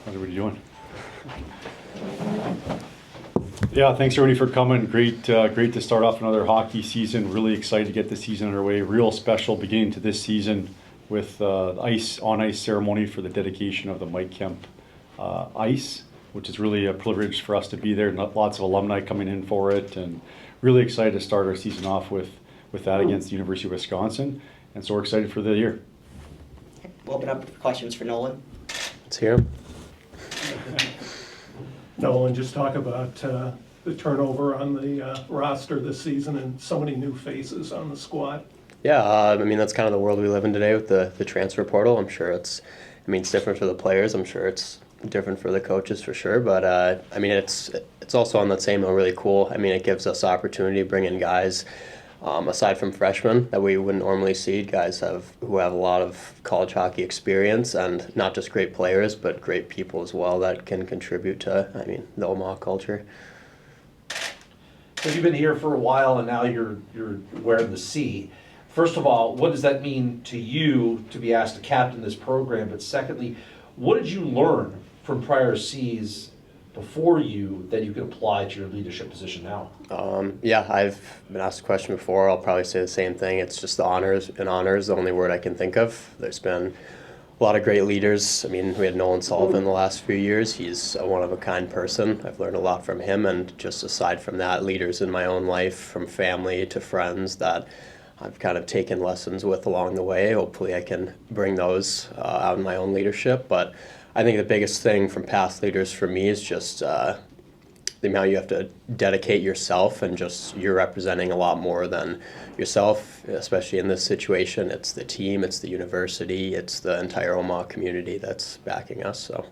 How's everybody doing? Yeah, thanks everybody for coming. Great to start off another hockey season. Really excited to get the season underway. Real special beginning to this season with on ice ceremony for the dedication of the Mike Kemp ice, which is really a privilege for us to be there. Lots of alumni coming in for it, and really excited to start our season off with that against the University of Wisconsin. And so we're excited for the year. We'll open up for questions for Nolan. Let's hear him. Nolan, just talk about the turnover on the roster this season and so many new faces on the squad. Yeah, I mean, that's kind of the world we live in today with the transfer portal. I'm sure it's different for the players. I'm sure it's different for the coaches for sure. But, I mean, it's also on that same note really cool. I mean, it gives us opportunity to bring in guys, aside from freshmen that we wouldn't normally see, guys who have a lot of college hockey experience, and not just great players, but great people as well that can contribute to, I mean, the Omaha culture. So you've been here for a while, and now you're wearing the C. First of all, what does that mean to you to be asked to captain this program? But secondly, what did you learn from prior C's before you that you can apply to your leadership position now? Yeah, I've been asked a question before. I'll probably say the same thing. It's just the honors, and honor is the only word I can think of. There's been a lot of great leaders. I mean, we had Nolan Sullivan the last few years. He's a one-of-a-kind person. I've learned a lot from him, and just aside from that, leaders in my own life, from family to friends that I've kind of taken lessons with along the way. Hopefully I can bring those out in my own leadership. But I think the biggest thing from past leaders for me is just the amount you have to dedicate yourself, and just you're representing a lot more than yourself, especially in this situation. It's the team, it's the university, it's the entire Omaha community that's backing us. So,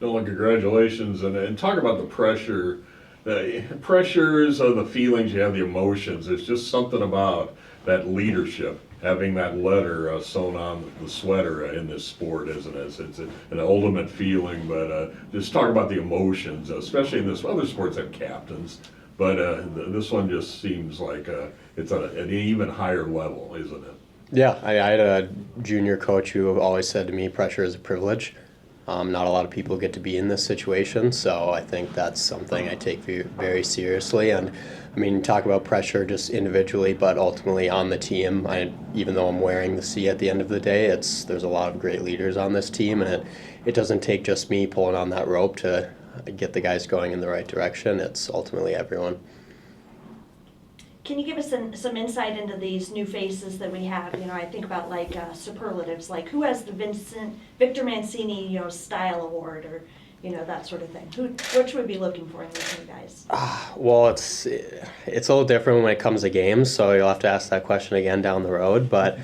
Nolan, congratulations, and talk about the pressure. The pressures are the feelings you have, the emotions. There's just something about that leadership, having that letter sewn on the sweater in this sport, isn't it? It's an ultimate feeling, but just talk about the emotions, especially in this. Other sports have captains, but this one just seems like it's at an even higher level, isn't it? yeah, I had a junior coach who always said to me, pressure is a privilege. Not a lot of people get to be in this situation, so I think that's something I take very seriously. And I mean, talk about pressure just individually, but ultimately on the team. Even though I'm wearing the C at the end of the day, there's a lot of great leaders on this team, and it doesn't take just me pulling on that rope to get the guys going in the right direction. It's ultimately everyone. Can you give us some insight into these new faces that we have? You know, I think about like superlatives, like who has the Victor Mancini, style award, or that sort of thing. What should we be looking for in these new guys? Well, it's a little different when it comes to games, so you'll have to ask that question again down the road. But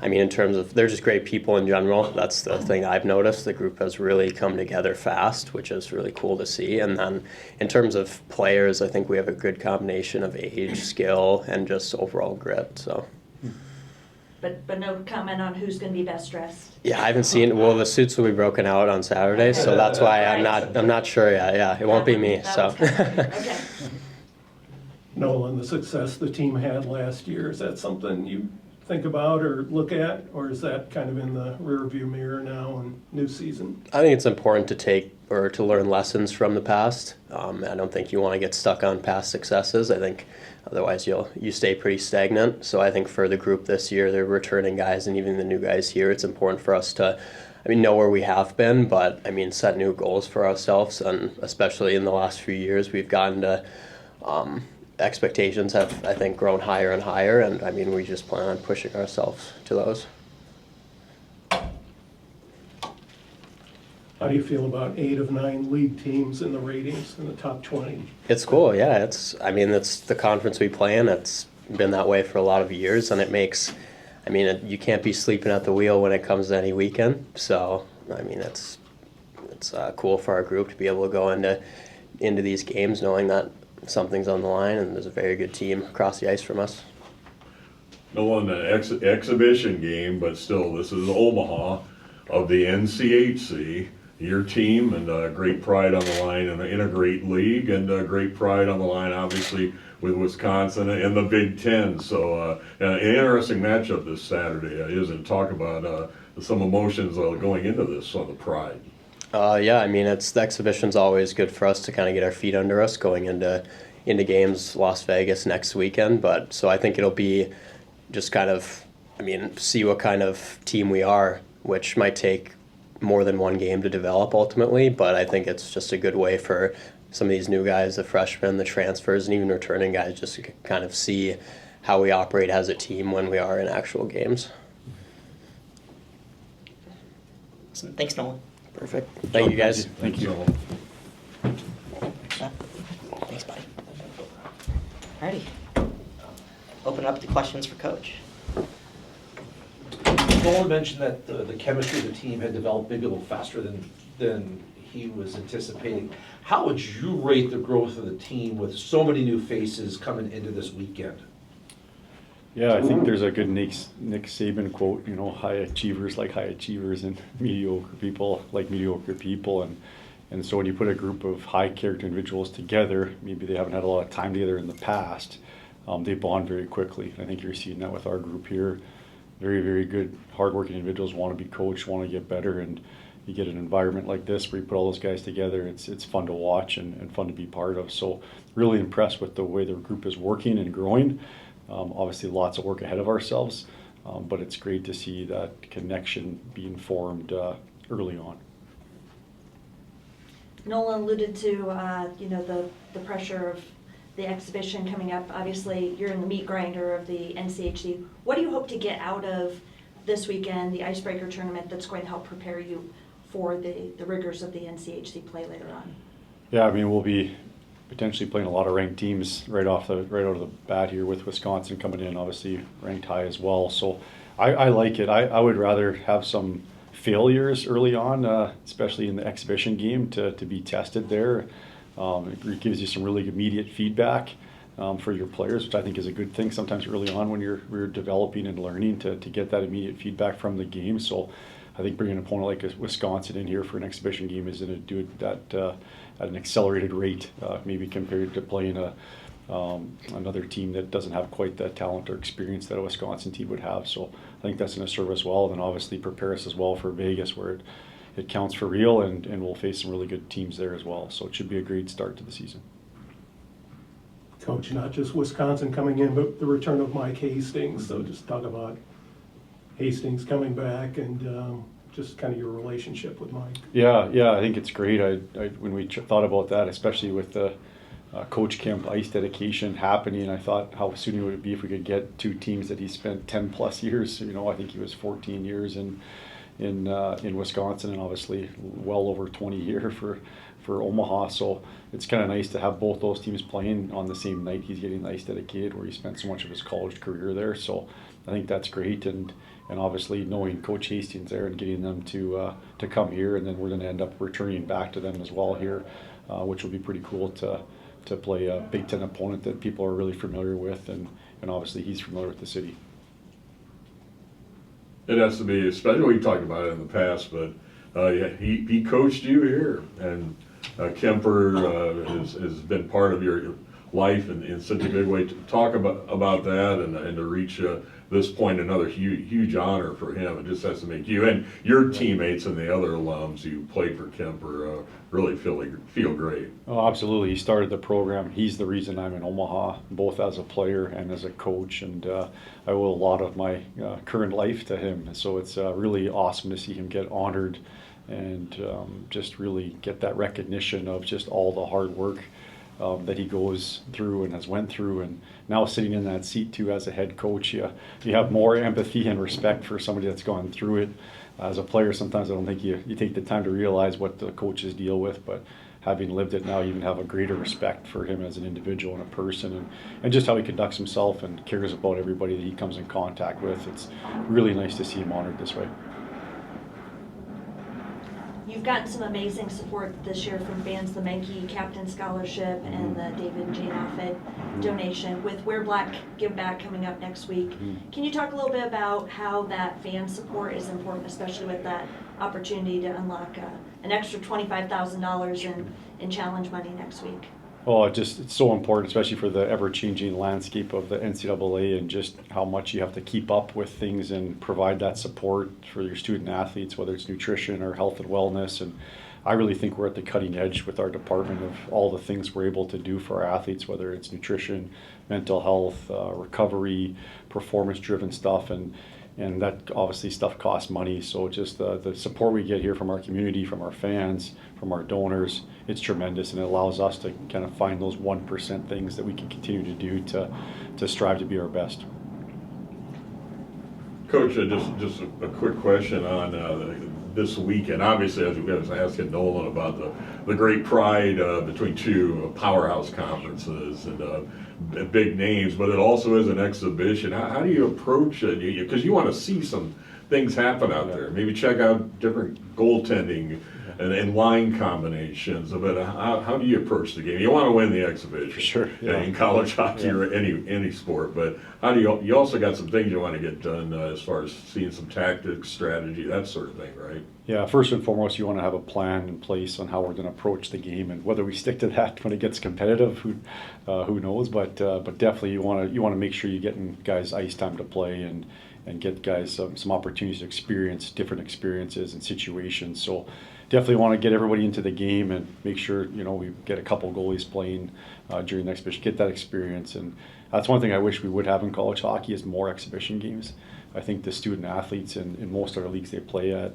I mean, in terms of, they're just great people in general. That's the thing I've noticed. The group has really come together fast, which is really cool to see. And then in terms of players, I think we have a good combination of age, skill, and just overall grit. So. But no comment on who's going to be best dressed. Yeah, I haven't seen. Well, the suits will be broken out on Saturday, so that's why I'm not sure yet. Yeah, it won't be me. So. Okay. Nolan, the success the team had last year, is that something you think about or look at, or is that kind of in the rearview mirror now and new season? I think it's important to take or to learn lessons from the past. I don't think you want to get stuck on past successes. I think otherwise you stay pretty stagnant. So I think for the group this year, the returning guys and even the new guys here, it's important for us to, know where we have been, but set new goals for ourselves. And especially in the last few years, we've gotten to expectations have, I think, grown higher and higher, and we just plan on pushing ourselves to those. How do you feel about 8 of 9 league teams in the ratings in the top 20? It's cool, yeah. It's the conference we play in. It's been that way for a lot of years, and it makes, you can't be sleeping at the wheel when it comes to any weekend. So, it's cool for our group to be able to go into these games knowing that something's on the line, and there's a very good team across the ice from us. No, an exhibition game, but still, this is Omaha of the NCHC. Your team, and great pride on the line in a great league, and great pride on the line, obviously, with Wisconsin and the Big Ten. So, an interesting matchup this Saturday, isn't it? Talk about some emotions going into this on the pride. Yeah, I mean, the exhibition's always good for us to kind of get our feet under us going into games Las Vegas next weekend. But so I think it'll be just kind of, I mean, see what kind of team we are, which might take more than one game to develop ultimately. But I think it's just a good way for some of these new guys, the freshmen, the transfers, and even returning guys, just to kind of see how we operate as a team when we are in actual games. Awesome. Thanks, Nolan. Perfect. Thank you, guys. Thank you. Thanks, buddy. Alrighty. Open up to questions for Coach. Nolan mentioned that the chemistry of the team had developed maybe a little faster than he was anticipating. How would you rate the growth of the team with so many new faces coming into this weekend? Yeah, I think there's a good Nick Saban quote, you know, high achievers like high achievers and mediocre people like mediocre people. And so when you put a group of high character individuals together, maybe they haven't had a lot of time together in the past, they bond very quickly. I think you're seeing that with our group here. Very, very good, hardworking individuals want to be coached, want to get better, and you get an environment like this where you put all those guys together. It's fun to watch and fun to be part of. So really impressed with the way the group is working and growing. Obviously lots of work ahead of ourselves, but it's great to see that connection being formed early on. Nolan alluded to, you know, the pressure of the exhibition coming up. Obviously, you're in the meat grinder of the NCHC. What do you hope to get out of this weekend, the icebreaker tournament, that's going to help prepare you for the rigors of the NCHC play later on? Yeah, I mean, we'll be potentially playing a lot of ranked teams right out of the bat here with Wisconsin coming in, obviously ranked high as well. So I like it. I would rather have some failures early on, especially in the exhibition game, to be tested there. It gives you some really immediate feedback for your players, which I think is a good thing sometimes early on when you're developing and learning to get that immediate feedback from the game. So I think bringing an opponent like Wisconsin in here for an exhibition game is going to do that at an accelerated rate, maybe compared to playing another team that doesn't have quite the talent or experience that a Wisconsin team would have. So I think that's going to serve us well, and obviously prepare us as well for Vegas, where it counts for real, and we'll face some really good teams there as well. So it should be a great start to the season. Coach, not just Wisconsin coming in, but the return of Mike Hastings. So just talk about Hastings coming back and just kind of your relationship with Mike. Yeah, I think it's great. When we thought about that, especially with the Coach Kemp ice dedication happening, I thought how soon would it be if we could get two teams that he spent 10 plus years. You know, I think he was 14 years in Wisconsin, and obviously well over 20 years for Omaha. So it's kind of nice to have both those teams playing on the same night. He's getting the ice dedicated where he spent so much of his college career there. So I think that's great, and obviously knowing Coach Hastings there and getting them to come here, and then we're going to end up returning back to them as well here, which will be pretty cool to play a Big Ten opponent that people are really familiar with, and obviously he's familiar with the city. It has to be, especially we talked about it in the past, but yeah, he coached you here, and Kemper has been part of your life in such a big way. To talk about that and to reach this point, another huge honor for him. It just has to make you and your teammates and the other alums who played for Kemper really feel great. Oh, absolutely. He started the program. He's the reason I'm in Omaha, both as a player and as a coach, and I owe a lot of my current life to him. So it's really awesome to see him get honored and just really get that recognition of just all the hard work that he goes through and has went through, and now sitting in that seat too as a head coach, you have more empathy and respect for somebody that's gone through it. As a player, sometimes I don't think you take the time to realize what the coaches deal with, but having lived it now, you even have a greater respect for him as an individual and a person, and just how he conducts himself and cares about everybody that he comes in contact with. It's really nice to see him honored this way. You've gotten some amazing support this year from fans, the Menke Captain Scholarship and the David and Jane Offit donation. With Wear Black, Give Back coming up next week, can you talk a little bit about how that fan support is important, especially with that opportunity to unlock an extra $25,000 in challenge money next week? Oh, it's so important, especially for the ever-changing landscape of the NCAA, and just how much you have to keep up with things and provide that support for your student athletes, whether it's nutrition or health and wellness. And I really think we're at the cutting edge with our department of all the things we're able to do for our athletes, whether it's nutrition, mental health, recovery, performance-driven stuff, and that obviously stuff costs money. So just the support we get here from our community, from our fans, from our donors, it's tremendous, and it allows us to kind of find those 1% things that we can continue to do to strive to be our best. Coach, just a quick question on this weekend. Obviously, as we was asking Nolan about the great pride between two powerhouse conferences and big names, but it also is an exhibition. How do you approach it? Because you want to see some things happen out there. Maybe check out different goaltending and line combinations. But how do you approach the game? You want to win the exhibition, For sure, yeah. in college hockey or any sport. But how do you also got some things you want to get done as far as seeing some tactics, strategy, that sort of thing, right? Yeah, first and foremost, you want to have a plan in place on how we're going to approach the game, and whether we stick to that when it gets competitive, who knows? But definitely, you want to make sure you're getting guys ice time to play and get guys some opportunities to experience different experiences and situations. So definitely want to get everybody into the game and make sure we get a couple goalies playing during the exhibition, get that experience. And that's one thing I wish we would have in college hockey is more exhibition games. I think the student athletes in most of our leagues they play at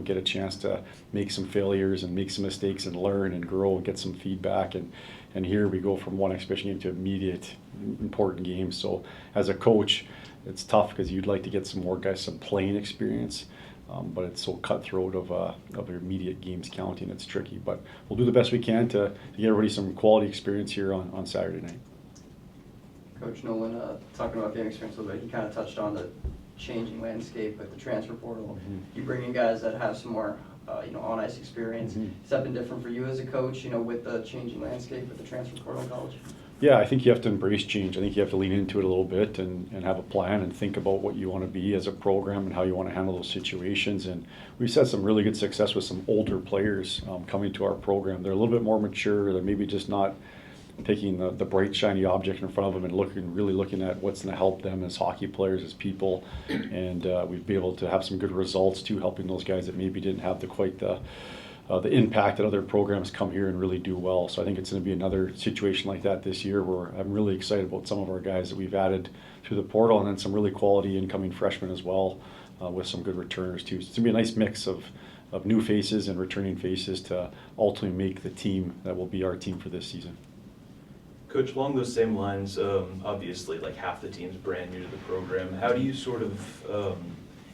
get a chance to make some failures and make some mistakes and learn and grow and get some feedback. And here we go from one exhibition game to immediate important games. So as a coach, it's tough because you'd like to get some more guys some playing experience. But it's so cutthroat of your immediate games counting. It's tricky, but we'll do the best we can to get everybody some quality experience here on Saturday night. Coach Nolan, talking about game experience a little bit, you kind of touched on the changing landscape with the transfer portal. Mm-hmm. You bring in guys that have some more, on ice experience. Mm-hmm. Has that been different for you as a coach, with the changing landscape with the transfer portal in college? Yeah, I think you have to embrace change. I think you have to lean into it a little bit and have a plan and think about what you want to be as a program and how you want to handle those situations. And we've had some really good success with some older players coming to our program. They're a little bit more mature. They're maybe just not taking the bright, shiny object in front of them and really looking at what's going to help them as hockey players, as people. And we've been able to have some good results, too, helping those guys that maybe didn't have the impact that other programs come here and really do well. So I think it's going to be another situation like that this year where I'm really excited about some of our guys that we've added through the portal, and then some really quality incoming freshmen as well with some good returners too. So it's going to be a nice mix of new faces and returning faces to ultimately make the team that will be our team for this season. Coach, along those same lines, obviously like half the team's brand new to the program. How do you sort of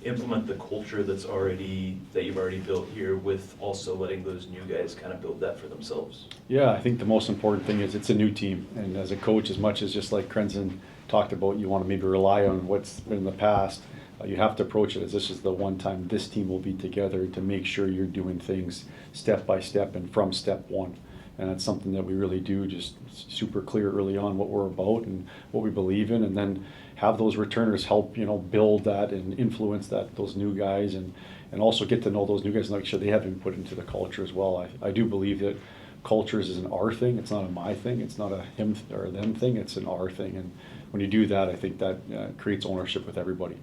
implement the culture that you've already built here with also letting those new guys kind of build that for themselves? Yeah, I think the most important thing is it's a new team, and as a coach, as much as just like Krenzen talked about, you want to maybe rely on what's been in the past. You have to approach it as this is the one time this team will be together to make sure you're doing things step by step and from step one. And that's something that we really do, just super clear early on what we're about and what we believe in, and then have those returners help, build that and influence those new guys, and also get to know those new guys and make sure they have input into the culture as well. I do believe that cultures is an our thing. It's not a my thing. It's not a him or them thing. It's an our thing. And when you do that, I think that creates ownership with everybody.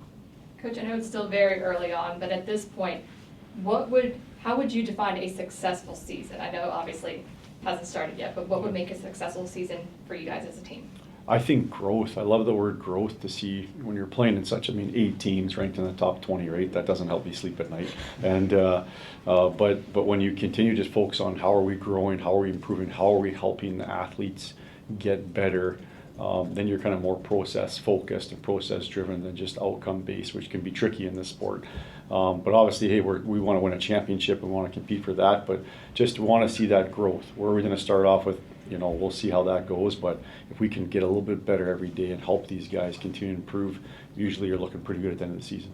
Coach, I know it's still very early on, but at this point, how would you define a successful season? I know obviously hasn't started yet, but what would make a successful season for you guys as a team? I think growth. I love the word growth to see when you're playing in 8 teams ranked in the top 20, right? That doesn't help me sleep at night. And but when you continue to just focus on how are we growing, how are we improving, how are we helping the athletes get better, then you're kind of more process focused and process driven than just outcome based, which can be tricky in this sport. But obviously, hey, we want to win a championship. We want to compete for that. But just want to see that growth. Where are we going to start off with? We'll see how that goes. But if we can get a little bit better every day and help these guys continue to improve, usually you're looking pretty good at the end of the season.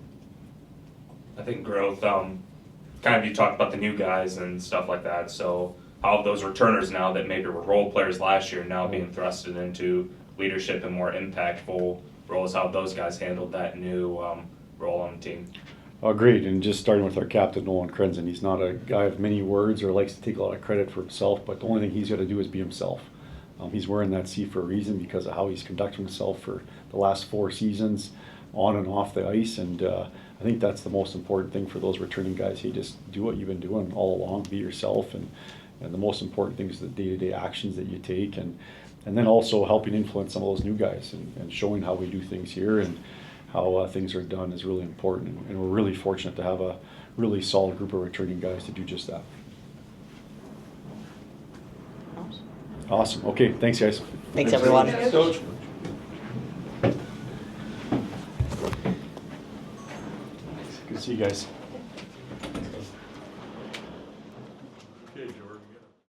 I think growth, kind of you talked about the new guys and stuff like that. So how have those returners now that maybe were role players last year now being thrusted into leadership and more impactful roles, how have those guys handled that new role on the team? Great, and just starting with our captain, Nolan Krenzen. He's not a guy of many words or likes to take a lot of credit for himself, but the only thing he's got to do is be himself. He's wearing that C for a reason because of how he's conducted himself for the last 4 seasons on and off the ice, and I I think that's the most important thing for those returning guys. Hey, just do what you've been doing all along, be yourself, and the most important thing is the day-to-day actions that you take, and then also helping influence some of those new guys and showing how we do things here and how things are done is really important. And we're really fortunate to have a really solid group of returning guys to do just that. Awesome. Okay, thanks guys. Thanks, everyone. Coach? Good to see you guys.